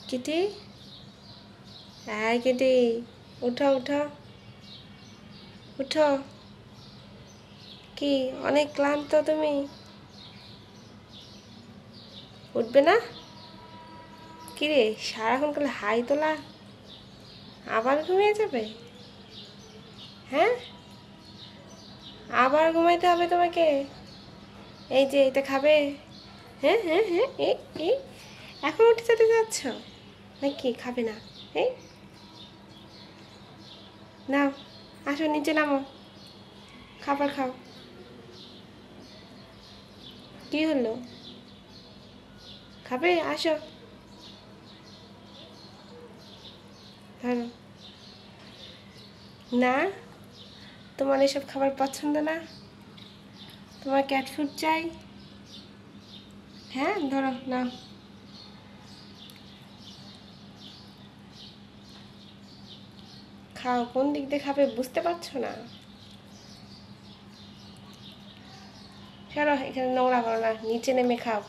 Kitty, হ্যাঁ Kitty, উঠো উঠো উঠো। কি অনেক ক্লান্ত তুমি? উঠবে না? কিরে সারাক্ষণ কালে হাই তোলা, আবার ঘুমিয়ে যাবে? হ্যাঁ, আবার ঘুমাইতে হবে তোমাকে? এই যে এটা খাবে? হ্যাঁ হ্যাঁ হ্যাঁ, এই এখন উঠে যেতে যাচ্ছ নাকি? খাবে না? এই নাও, আসো নিচে নামো, খাবার খাও। কি হলো? খাবে? আসো, ধরো। না, তোমার এসব খাবার পছন্দ না? তোমার ক্যাট ফুড চাই? হ্যাঁ ধরো, নাও। খাও, কোন দিক দিয়ে খাবে বুঝতে পারছো না? সরো, এখানে নোংরা করো না, নিচে নেমে খাও।